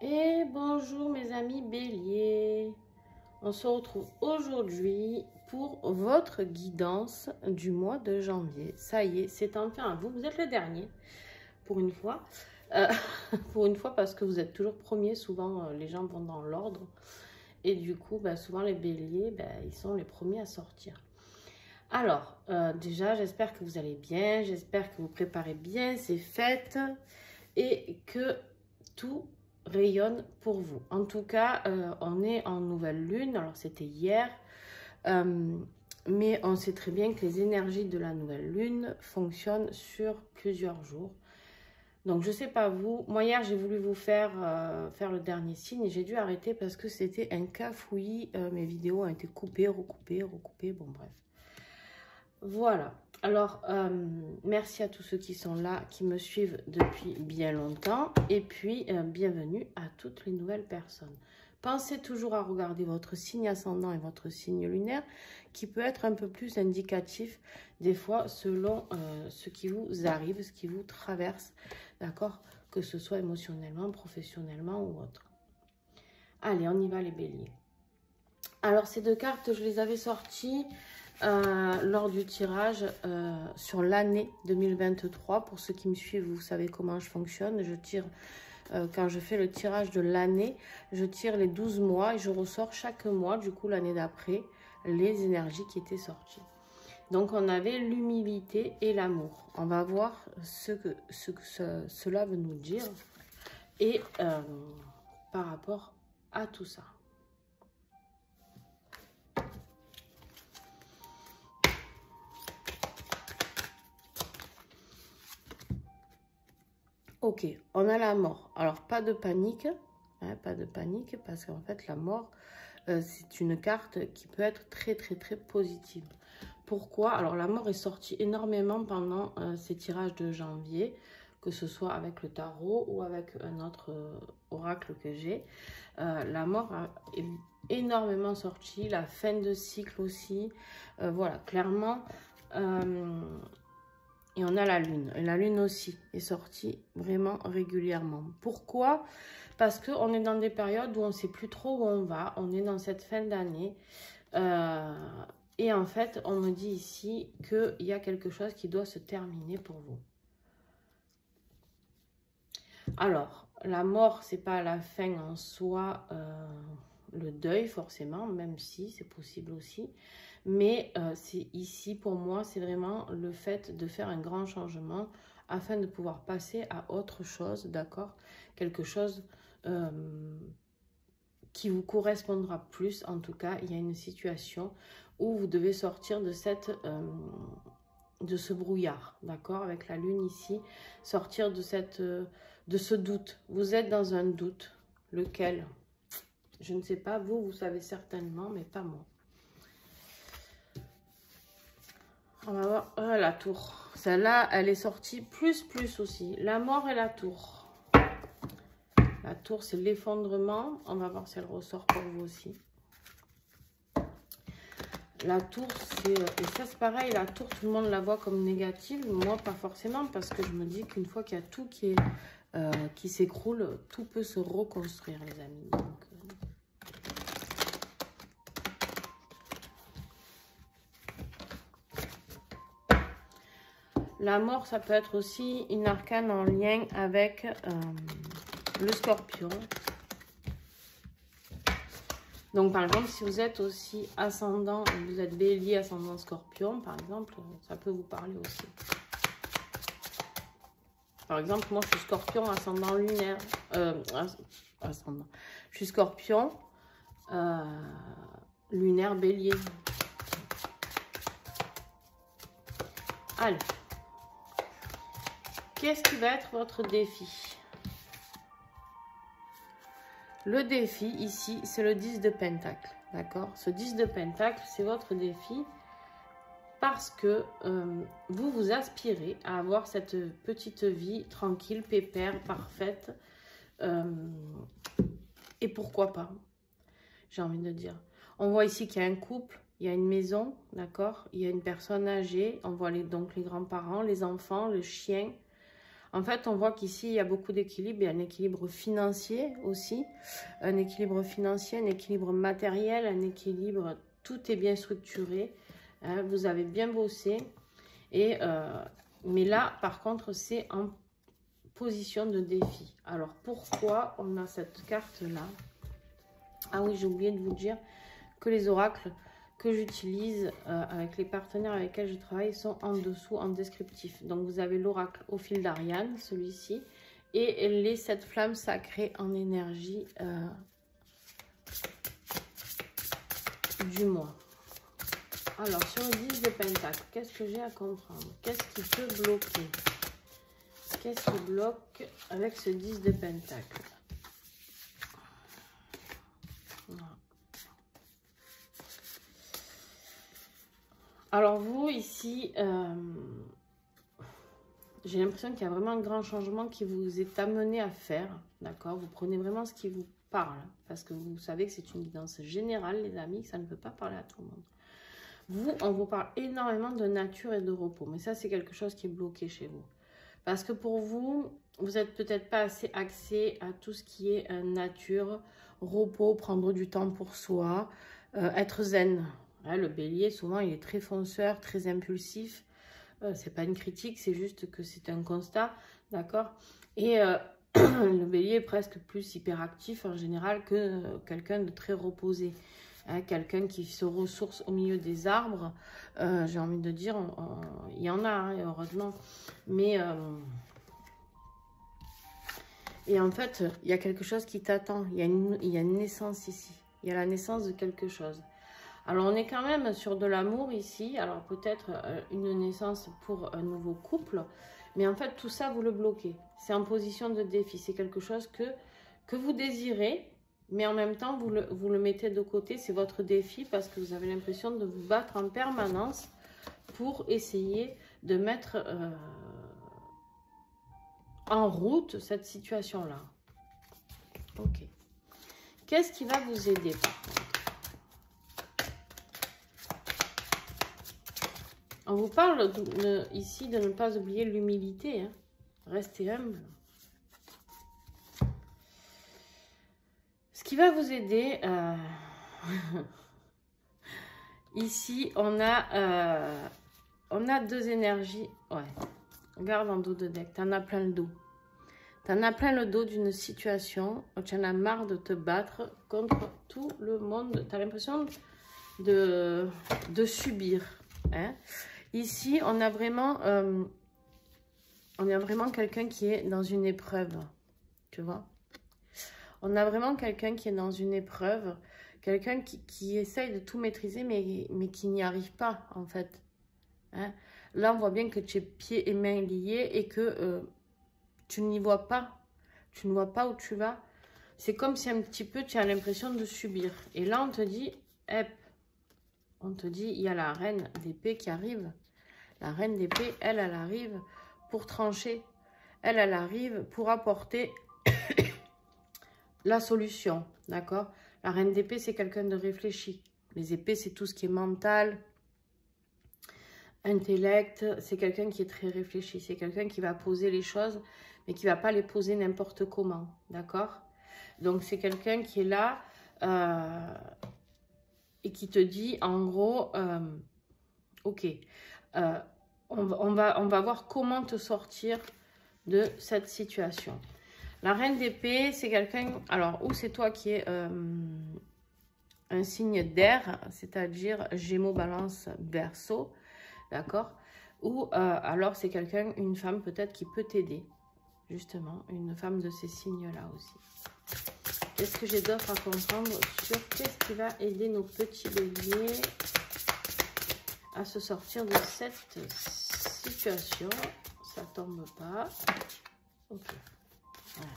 Et bonjour mes amis béliers, on se retrouve aujourd'hui pour votre guidance du mois de janvier. Ça y est, c'est enfin à vous, vous êtes le dernier pour une fois. Pour une fois parce que vous êtes toujours premier, souvent les gens vont dans l'ordre. Et du coup, souvent les béliers, ils sont les premiers à sortir. Alors, déjà, j'espère que vous allez bien, j'espère que vous préparez bien ces fêtes et que tout rayonne pour vous. En tout cas, on est en nouvelle lune, alors c'était hier, mais on sait très bien que les énergies de la nouvelle lune fonctionnent sur plusieurs jours. Donc je sais pas vous, moi hier j'ai voulu vous faire le dernier signe et j'ai dû arrêter parce que c'était un cafouillis, mes vidéos ont été coupées, recoupées, bon bref. Voilà, alors merci à tous ceux qui sont là, qui me suivent depuis bien longtemps et puis bienvenue à toutes les nouvelles personnes. Pensez toujours à regarder votre signe ascendant et votre signe lunaire qui peut être un peu plus indicatif des fois selon ce qui vous arrive, ce qui vous traverse, d'accord? Que ce soit émotionnellement, professionnellement ou autre. Allez, on y va les béliers. Alors ces deux cartes, je les avais sorties lors du tirage sur l'année 2023. Pour ceux qui me suivent, vous savez comment je fonctionne. Je tire, quand je fais le tirage de l'année, je tire les 12 mois et je ressors chaque mois, du coup l'année d'après, les énergies qui étaient sorties. Donc on avait l'humilité et l'amour. On va voir ce que cela veut nous dire et par rapport à tout ça. Ok, on a la mort. Alors, pas de panique, hein, pas de panique, parce qu'en fait, la mort, c'est une carte qui peut être très, très, très positive. Pourquoi? Alors, la mort est sortie énormément pendant ces tirages de janvier, que ce soit avec le tarot ou avec un autre oracle que j'ai. La mort est énormément sortie, la fin de cycle aussi. Voilà, clairement... Et on a la lune. Et la lune aussi est sortie vraiment régulièrement. Pourquoi? Parce qu'on est dans des périodes où on ne sait plus trop où on va. On est dans cette fin d'année. Et en fait, on me dit ici qu'il y a quelque chose qui doit se terminer pour vous. Alors, la mort, c'est pas la fin en soi, le deuil forcément, même si c'est possible aussi. Mais c'est ici, pour moi, c'est vraiment le fait de faire un grand changement afin de pouvoir passer à autre chose, d'accord? Quelque chose qui vous correspondra plus. En tout cas, il y a une situation où vous devez sortir de de ce brouillard, d'accord? Avec la lune ici, sortir de ce doute. Vous êtes dans un doute. Lequel? Je ne sais pas. Vous savez certainement, mais pas moi. On va voir la tour. Celle-là, elle est sortie plus aussi. La mort et la tour. La tour, c'est l'effondrement. On va voir si elle ressort pour vous aussi. La tour, c'est... Et ça, c'est pareil. La tour, tout le monde la voit comme négative. Moi, pas forcément, parce que je me dis qu'une fois qu'il y a tout qui s'écroule, tout peut se reconstruire, les amis. Donc, la mort, ça peut être aussi une arcane en lien avec le scorpion. Donc, par exemple, si vous êtes aussi ascendant, vous êtes bélier, ascendant scorpion, par exemple, ça peut vous parler aussi. Par exemple, moi, je suis scorpion, ascendant lunaire. Ascendant. Je suis scorpion, lunaire, bélier. Allez. Qu'est-ce qui va être votre défi? Le défi, ici, c'est le 10 de Pentacle. D'accord? Ce 10 de Pentacle, c'est votre défi parce que vous aspirez à avoir cette petite vie tranquille, pépère, parfaite. Et pourquoi pas? J'ai envie de dire. On voit ici qu'il y a un couple, il y a une maison, d'accord? Il y a une personne âgée. On voit donc les grands-parents, les enfants, le chien. En fait, on voit qu'ici, il y a beaucoup d'équilibre. Il y a un équilibre financier aussi. Un équilibre financier, un équilibre matériel, un équilibre... Tout est bien structuré. Hein, vous avez bien bossé. Et, mais là, par contre, c'est en position de défi. Alors, pourquoi on a cette carte-là? Ah oui, j'ai oublié de vous dire que les oracles que j'utilise avec les partenaires avec lesquels je travaille sont en dessous, en descriptif. Donc, vous avez l'oracle au fil d'Ariane, celui-ci, et les 7 flammes sacrées en énergie du mois. Alors, sur le 10 de Pentacle, qu'est-ce que j'ai à comprendre? Qu'est-ce qui peut bloquer? Qu'est-ce qui bloque avec ce 10 de Pentacle? Voilà. Alors, vous, ici, j'ai l'impression qu'il y a vraiment un grand changement qui vous est amené à faire. D'accord? Vous prenez vraiment ce qui vous parle. Parce que vous savez que c'est une guidance générale, les amis, que ça ne peut pas parler à tout le monde. Vous, on vous parle énormément de nature et de repos. Mais ça, c'est quelque chose qui est bloqué chez vous. Parce que pour vous, vous n'êtes peut-être pas assez axé à tout ce qui est nature, repos, prendre du temps pour soi, être zen. Hein, le bélier, souvent, il est très fonceur, très impulsif. C'est pas une critique, c'est juste que c'est un constat. D'accord? Et le bélier est presque plus hyperactif en général que quelqu'un de très reposé. Hein, quelqu'un qui se ressource au milieu des arbres, j'ai envie de dire, il y en a, hein, heureusement. Mais, et en fait, il y a quelque chose qui t'attend. Il y a une naissance ici. Il y a la naissance de quelque chose. Alors, on est quand même sur de l'amour ici. Alors, peut-être une naissance pour un nouveau couple. Mais en fait, tout ça, vous le bloquez. C'est en position de défi. C'est quelque chose que vous désirez. Mais en même temps, vous le mettez de côté. C'est votre défi parce que vous avez l'impression de vous battre en permanence pour essayer de mettre en route cette situation-là. Ok. Qu'est-ce qui va vous aider par contre? On vous parle ici de ne pas oublier l'humilité. Hein. Restez humble. Ce qui va vous aider, ici, on a 2 énergies. Ouais, regarde en dos de deck, tu en as plein le dos. Tu en as plein le dos d'une situation où tu en as marre de te battre contre tout le monde. Tu as l'impression de subir. Hein. Ici, on a vraiment quelqu'un qui est dans une épreuve, tu vois. On a vraiment quelqu'un qui est dans une épreuve, quelqu'un qui essaye de tout maîtriser, mais qui n'y arrive pas, en fait. Hein? Là, on voit bien que tu es pieds et mains liés et que tu n'y vois pas. Tu ne vois pas où tu vas. C'est comme si un petit peu, tu as l'impression de subir. Et là, on te dit, on te dit, il y a la reine d'épée qui arrive. La reine d'épée, elle arrive pour trancher. Elle arrive pour apporter... la solution, d'accord? La reine d'épée, c'est quelqu'un de réfléchi. Les épées, c'est tout ce qui est mental, intellect. C'est quelqu'un qui est très réfléchi. C'est quelqu'un qui va poser les choses, mais qui ne va pas les poser n'importe comment, d'accord? Donc, c'est quelqu'un qui est là et qui te dit, en gros, ok, on va voir comment te sortir de cette situation. La reine d'épée, c'est quelqu'un... Alors, ou c'est toi qui es un signe d'air, c'est-à-dire Gémeaux, Balance, Verseau, d'accord? Ou alors c'est quelqu'un, une femme peut-être qui peut t'aider, justement, une femme de ces signes-là aussi. Qu'est-ce que j'ai d'autre à comprendre sur qu'est-ce qui va aider nos petits béliers à se sortir de cette situation? Ça tombe pas. Ok. Voilà.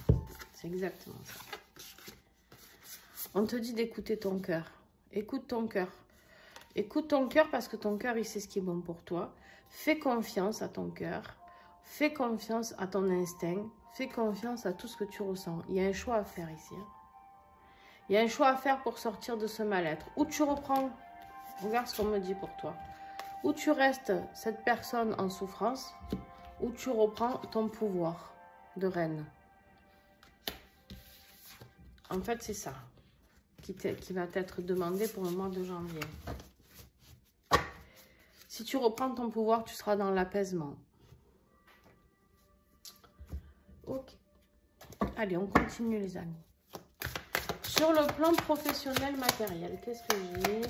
C'est exactement ça. On te dit d'écouter ton cœur. Écoute ton cœur. Écoute ton cœur parce que ton cœur, il sait ce qui est bon pour toi. Fais confiance à ton cœur. Fais confiance à ton instinct. Fais confiance à tout ce que tu ressens. Il y a un choix à faire ici. Hein. Il y a un choix à faire pour sortir de ce mal-être. Ou tu reprends. Regarde ce qu'on me dit pour toi. Ou tu restes cette personne en souffrance. où tu reprends ton pouvoir de reine. En fait, c'est ça qui va t'être demandé pour le mois de janvier. Si tu reprends ton pouvoir, tu seras dans l'apaisement. Ok. Allez, on continue les amis. Sur le plan professionnel matériel, qu'est-ce que j'ai?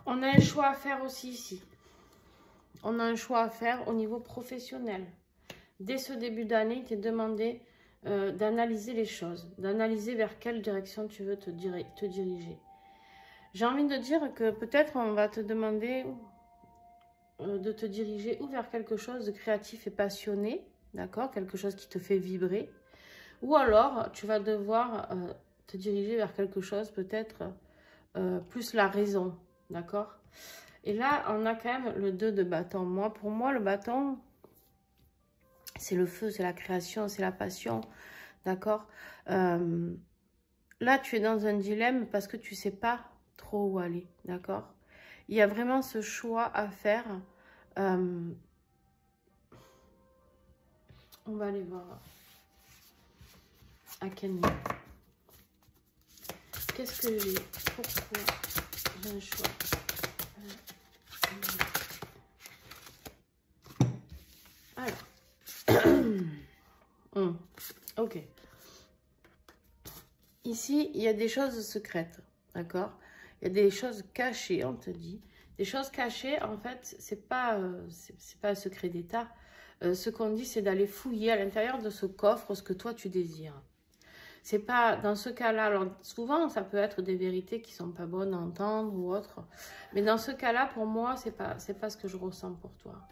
On a un choix à faire aussi ici. On a un choix à faire au niveau professionnel. Dès ce début d'année, il t'est demandé d'analyser les choses, d'analyser vers quelle direction tu veux te diriger. J'ai envie de dire que peut-être on va te demander de te diriger ou vers quelque chose de créatif et passionné, d'accord, quelque chose qui te fait vibrer, ou alors tu vas devoir te diriger vers quelque chose peut-être plus la raison, d'accord. Et là, on a quand même le 2 de bâton. Pour moi, le bâton, c'est le feu, c'est la création, c'est la passion, d'accord. Là, tu es dans un dilemme parce que tu ne sais pas trop où aller, d'accord. Il y a vraiment ce choix à faire. On va aller voir à quel niveau. Qu'est-ce que j'ai? Pourquoi j'ai un choix? Alors. Ok. Ici, il y a des choses secrètes, d'accord? Il y a des choses cachées, on te dit. Des choses cachées, en fait, c'est pas un secret d'État. Ce qu'on dit, c'est d'aller fouiller à l'intérieur de ce coffre ce que toi, tu désires. C'est pas dans ce cas-là. Alors, souvent, ça peut être des vérités qui sont pas bonnes à entendre ou autre. Mais dans ce cas-là, pour moi, c'est pas ce que je ressens pour toi.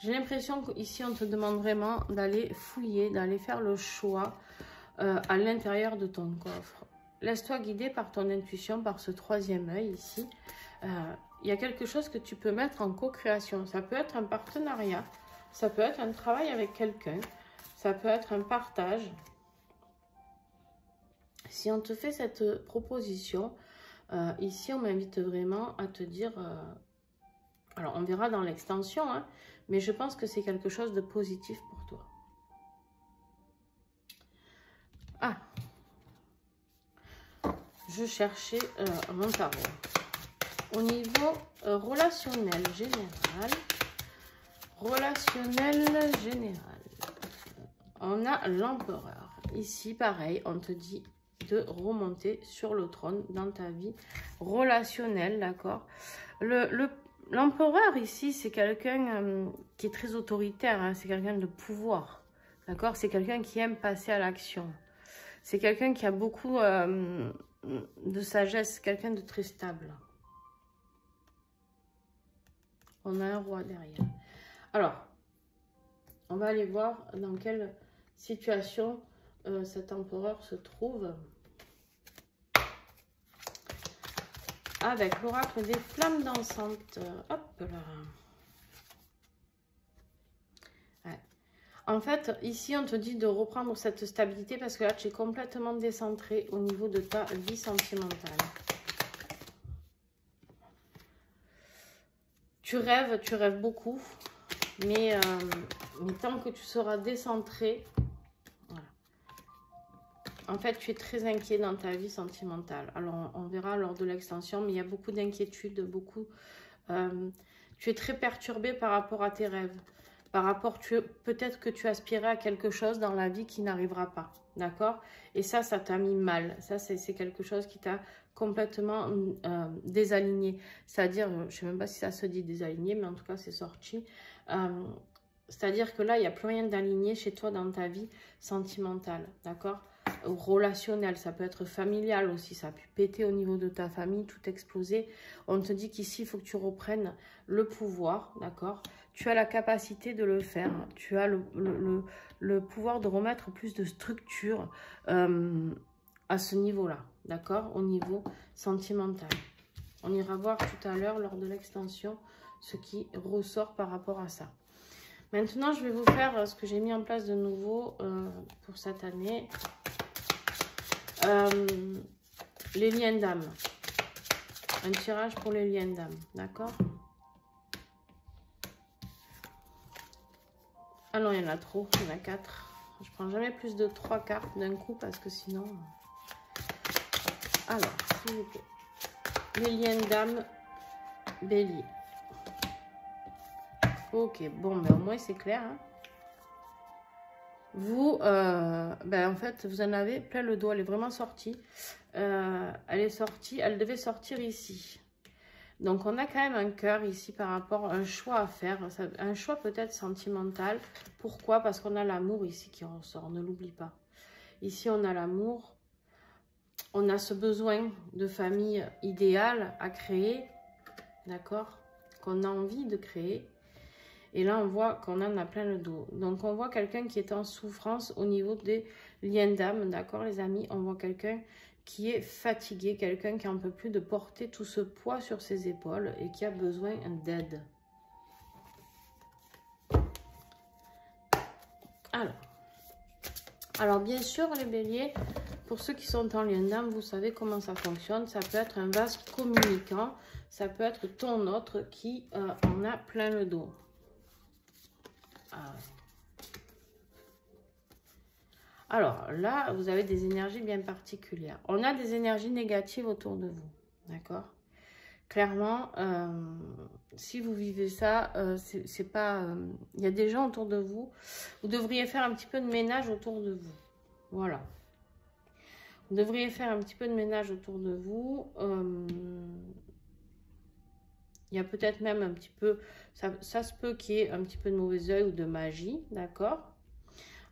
J'ai l'impression qu'ici, on te demande vraiment d'aller fouiller, d'aller faire le choix à l'intérieur de ton coffre. Laisse-toi guider par ton intuition, par ce troisième œil ici. Il y a quelque chose que tu peux mettre en co-création. Ça peut être un partenariat, ça peut être un travail avec quelqu'un, ça peut être un partage. Si on te fait cette proposition, ici on m'invite vraiment à te dire, alors on verra dans l'extension, hein, mais je pense que c'est quelque chose de positif pour toi. Ah, je cherchais mon tarot. Au niveau relationnel général, on a l'empereur. Ici, pareil, on te dit de remonter sur le trône dans ta vie relationnelle, d'accord. L'empereur ici, c'est quelqu'un qui est très autoritaire, hein, c'est quelqu'un de pouvoir, d'accord. C'est quelqu'un qui aime passer à l'action. C'est quelqu'un qui a beaucoup de sagesse, quelqu'un de très stable. On a un roi derrière. Alors, on va aller voir dans quelle situation cet empereur se trouve. Avec l'oracle des flammes dansantes. Hop là. Ouais. En fait, ici, on te dit de reprendre cette stabilité parce que là, tu es complètement décentré au niveau de ta vie sentimentale. Tu rêves beaucoup, mais tant que tu seras décentré, voilà. En fait, tu es très inquiet dans ta vie sentimentale. Alors, on verra lors de l'extension, mais il y a beaucoup d'inquiétudes, tu es très perturbé par rapport à tes rêves. Par rapport, peut-être que tu aspirais à quelque chose dans la vie qui n'arrivera pas, d'accord? Et ça t'a mis mal. Ça, c'est quelque chose qui t'a complètement désaligné. C'est-à-dire, je ne sais même pas si ça se dit désaligné, mais en tout cas, c'est sorti. C'est-à-dire que là, il n'y a plus rien d'aligné chez toi dans ta vie sentimentale, d'accord? Relationnel, ça peut être familial aussi, ça a pu péter au niveau de ta famille, tout exploser. On te dit qu'ici, il faut que tu reprennes le pouvoir, d'accord? Tu as la capacité de le faire, tu as le pouvoir de remettre plus de structure à ce niveau-là, d'accord? Au niveau sentimental. On ira voir tout à l'heure, lors de l'extension, ce qui ressort par rapport à ça. Maintenant, je vais vous faire ce que j'ai mis en place de nouveau pour cette année. Les liens d'âme. Un tirage pour les liens d'âme, d'accord? Ah non, il y en a trop, il y en a 4. Je prends jamais plus de 3 cartes d'un coup parce que sinon... Alors, s'il vous plaît. Les liens d'âme, bélier. Ok, bon, mais au moins c'est clair. Hein. Vous, en fait, vous en avez plein le dos. Elle est vraiment sortie. Elle est sortie, elle devait sortir ici. Donc, on a quand même un cœur ici par rapport à un choix à faire. Un choix peut-être sentimental. Pourquoi? Parce qu'on a l'amour ici qui ressort. Ne l'oublie pas. Ici, on a l'amour. On a ce besoin de famille idéale à créer. D'accord? Qu'on a envie de créer. Et là, on voit qu'on en a plein le dos. Donc, on voit quelqu'un qui est en souffrance au niveau des liens d'âme. D'accord, les amis? On voit quelqu'un qui est fatigué, quelqu'un qui n'en peut plus de porter tout ce poids sur ses épaules et qui a besoin d'aide. Alors, bien sûr, les béliers, pour ceux qui sont en lien d'âme, vous savez comment ça fonctionne. Ça peut être un vase communicant, ça peut être ton autre qui en a plein le dos. Alors là, vous avez des énergies bien particulières. On a des énergies négatives autour de vous, d'accord? Clairement, si vous vivez ça, c'est pas... il y a des gens autour de vous. Vous devriez faire un petit peu de ménage autour de vous. Voilà. Vous devriez faire un petit peu de ménage autour de vous. Il y a peut-être même un petit peu... Ça se peut qu'il y ait un petit peu de mauvais œil ou de magie, d'accord?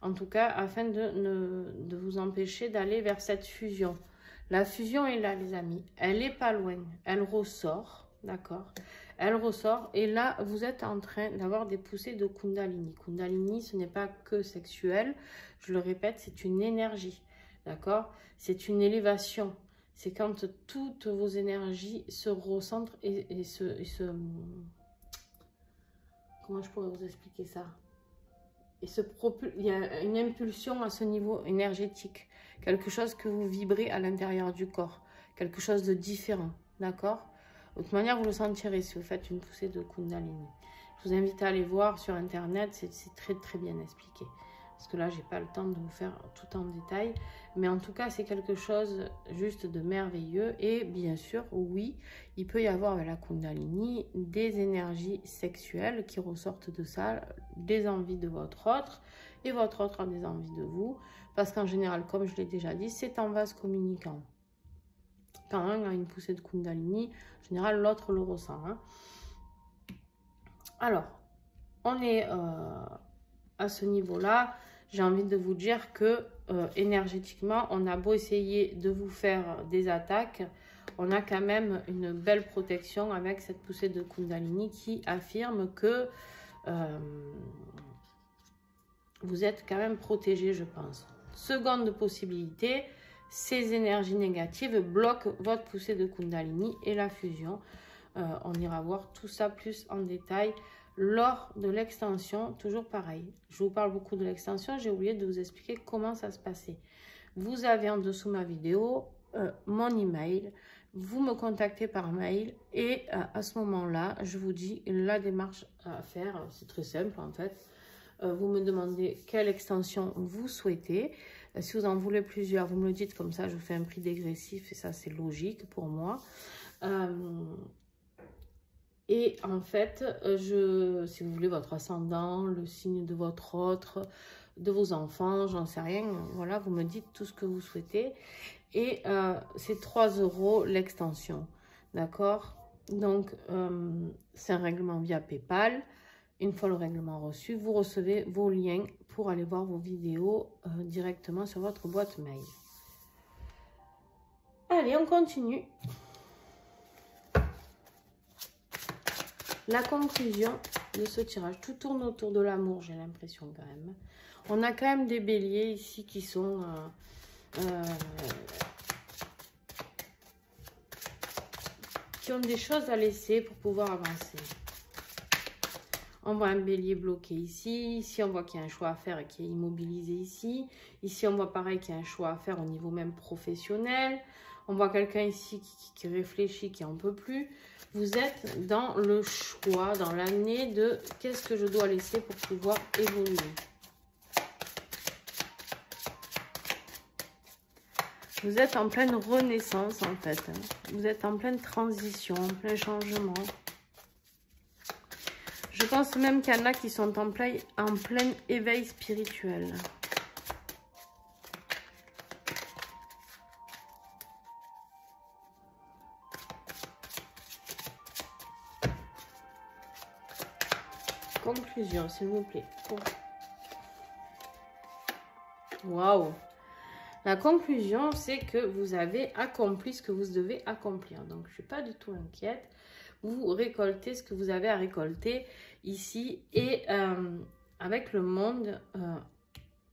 En tout cas, afin de vous empêcher d'aller vers cette fusion. La fusion est là, les amis. Elle n'est pas loin. Elle ressort, d'accord? Elle ressort. Et là, vous êtes en train d'avoir des poussées de Kundalini. Kundalini, ce n'est pas que sexuel. Je le répète, c'est une énergie, d'accord? C'est une élévation. C'est quand toutes vos énergies se recentrent et se... Comment je pourrais vous expliquer ça? Il y a une impulsion à ce niveau énergétique. Quelque chose que vous vibrez à l'intérieur du corps. Quelque chose de différent. D'accord? De toute manière, vous le sentirez si vous faites une poussée de Kundalini. Je vous invite à aller voir sur Internet. C'est très, très bien expliqué. Parce que là, j'ai pas le temps de vous faire tout en détail. Mais en tout cas, c'est quelque chose juste de merveilleux. Et bien sûr, oui, il peut y avoir avec la Kundalini des énergies sexuelles qui ressortent de ça, des envies de votre autre. Et votre autre a des envies de vous. Parce qu'en général, comme je l'ai déjà dit, c'est en vase communicant. Quand un a une poussée de Kundalini, en général, l'autre le ressent. Hein. Alors, on est à ce niveau-là. J'ai envie de vous dire que énergétiquement, on a beau essayer de vous faire des attaques, on a quand même une belle protection avec cette poussée de Kundalini qui affirme que vous êtes quand même protégé, je pense. Seconde possibilité, ces énergies négatives bloquent votre poussée de Kundalini et la fusion. On ira voir tout ça plus en détail lors de l'extension, toujours pareil. Je vous parle beaucoup de l'extension, j'ai oublié de vous expliquer comment ça se passait. Vous avez en dessous ma vidéo mon email, vous me contactez par mail et à ce moment-là, je vous dis la démarche à faire. C'est très simple en fait. Vous me demandez quelle extension vous souhaitez. Si vous en voulez plusieurs, vous me le dites, comme ça je vous fais un prix dégressif et ça c'est logique pour moi. Et en fait, si vous voulez votre ascendant, le signe de votre autre, de vos enfants, j'en sais rien, voilà, vous me dites tout ce que vous souhaitez. Et c'est 3 € l'extension, d'accord? Donc, c'est un règlement via PayPal. Une fois le règlement reçu, vous recevez vos liens pour aller voir vos vidéos directement sur votre boîte mail. Allez, on continue. La conclusion de ce tirage, tout tourne autour de l'amour, j'ai l'impression quand même. On a quand même des béliers ici qui sont... qui ont des choses à laisser pour pouvoir avancer. On voit un bélier bloqué ici. Ici, on voit qu'il y a un choix à faire et qui est immobilisé ici. Ici, on voit pareil qu'il y a un choix à faire au niveau même professionnel. On voit quelqu'un ici qui réfléchit, qui en peut plus. Vous êtes dans le choix, dans l'année de qu'est-ce que je dois laisser pour pouvoir évoluer. Vous êtes en pleine renaissance en fait. Vous êtes en pleine transition, en plein changement. Je pense même qu'il y en a qui sont en plein éveil spirituel. Conclusion, s'il vous plaît. Waouh! La conclusion, c'est que vous avez accompli ce que vous devez accomplir. Donc, je ne suis pas du tout inquiète. Vous récoltez ce que vous avez à récolter ici. Et avec le monde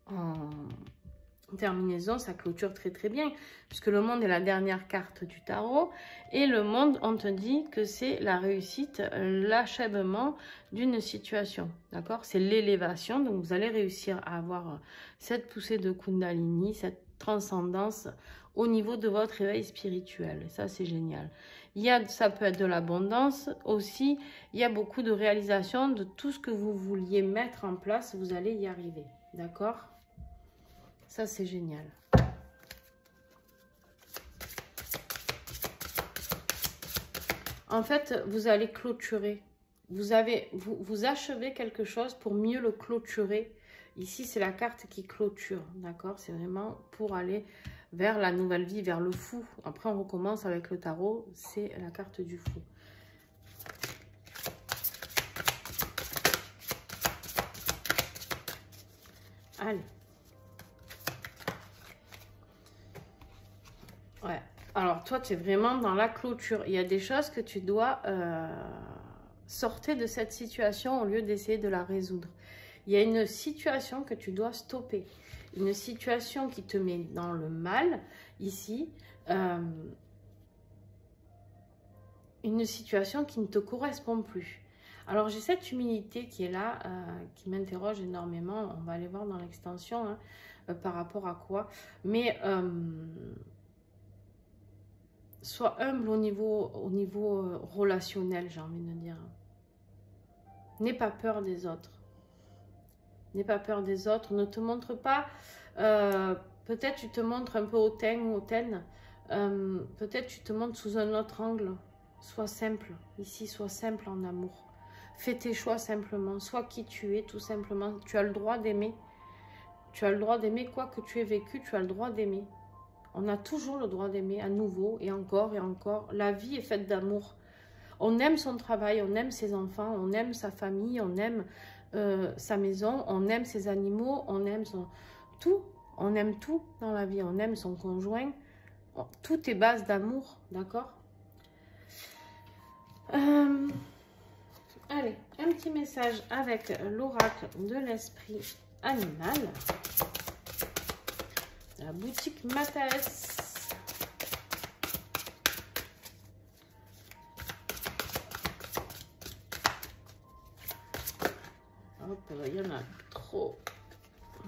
en terminaison, ça clôture très très bien. Puisque le monde est la dernière carte du tarot. Et le monde, on te dit que c'est la réussite, l'achèvement d'une situation. D'accord? C'est l'élévation. Donc, vous allez réussir à avoir cette poussée de Kundalini, cette transcendance au niveau de votre éveil spirituel. Ça, c'est génial. Ça peut être de l'abondance aussi. Il y a beaucoup de réalisations de tout ce que vous vouliez mettre en place. Vous allez y arriver. D'accord? Ça, c'est génial. En fait, vous allez clôturer. Vous achevez quelque chose pour mieux le clôturer. Ici, c'est la carte qui clôture, d'accord? C'est vraiment pour aller vers la nouvelle vie, vers le fou. Après, on recommence avec le tarot, c'est la carte du fou. Allez. Ouais. Alors, toi, tu es vraiment dans la clôture. Il y a des choses que tu dois sortir de cette situation au lieu d'essayer de la résoudre. Il y a une situation que tu dois stopper. Une situation qui te met dans le mal, ici. Une situation qui ne te correspond plus. Alors, j'ai cette humilité qui est là, qui m'interroge énormément. On va aller voir dans l'extension, hein, par rapport à quoi. Mais, sois humble au niveau relationnel, j'ai envie de dire. N'aie pas peur des autres. N'aie pas peur des autres. Ne te montre pas... peut-être tu te montres un peu hautaine ou hautaine. Peut-être tu te montres sous un autre angle. Sois simple. Ici, sois simple en amour. Fais tes choix simplement. Sois qui tu es, tout simplement. Tu as le droit d'aimer. Tu as le droit d'aimer quoi que tu aies vécu. Tu as le droit d'aimer. On a toujours le droit d'aimer à nouveau et encore et encore. La vie est faite d'amour. On aime son travail, on aime ses enfants, on aime sa famille, on aime sa maison, on aime ses animaux, on aime tout. On aime tout dans la vie. On aime son conjoint. Tout est base d'amour, d'accord? Allez, un petit message avec l'oracle de l'esprit animal. La boutique Mathaes. Hop, il y en a trop.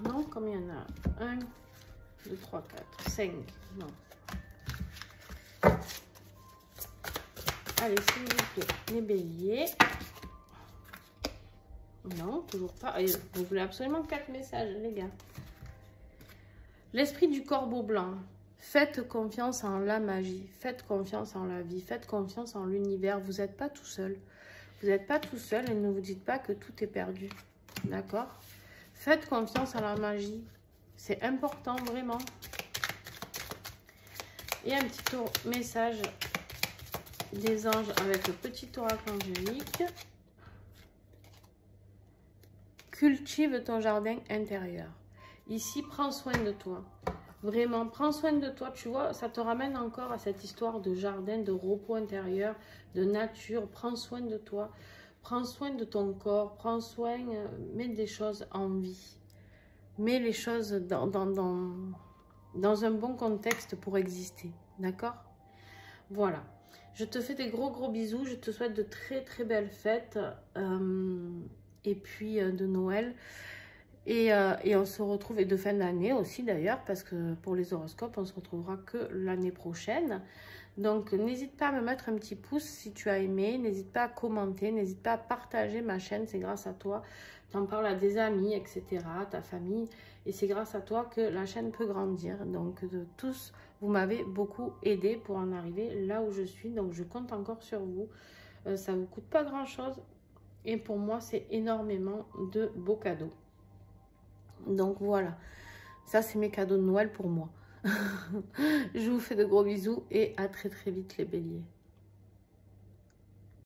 Non, combien il y en a? 1, 2, 3, 4, 5. Non. Allez, s'il vous plaît, les béliers. Non, toujours pas. Vous voulez absolument 4 messages, les gars. L'esprit du corbeau blanc. Faites confiance en la magie. Faites confiance en la vie. Faites confiance en l'univers. Vous n'êtes pas tout seul. Vous n'êtes pas tout seul et ne vous dites pas que tout est perdu. D'accord? Faites confiance à la magie. C'est important, vraiment. Et un petit message des anges avec le petit oracle angélique. Cultive ton jardin intérieur. Ici, prends soin de toi. Vraiment, prends soin de toi. Tu vois, ça te ramène encore à cette histoire de jardin, de repos intérieur, de nature. Prends soin de toi. Prends soin de ton corps. Prends soin, mets des choses en vie. Mets les choses dans un bon contexte pour exister. D'accord? Voilà. Je te fais des gros bisous. Je te souhaite de très belles fêtes. Et puis de Noël. Et on se retrouve, et de fin d'année aussi d'ailleurs, parce que pour les horoscopes, on se retrouvera que l'année prochaine. Donc, n'hésite pas à me mettre un petit pouce si tu as aimé. N'hésite pas à commenter, n'hésite pas à partager ma chaîne. C'est grâce à toi. Tu en parles à des amis, etc., ta famille. Et c'est grâce à toi que la chaîne peut grandir. Donc, tous, vous m'avez beaucoup aidé pour en arriver là où je suis. Donc, je compte encore sur vous. Ça ne vous coûte pas grand-chose. Et pour moi, c'est énormément de beaux cadeaux. Donc voilà, ça c'est mes cadeaux de Noël pour moi. Je vous fais de gros bisous et à très très vite les béliers.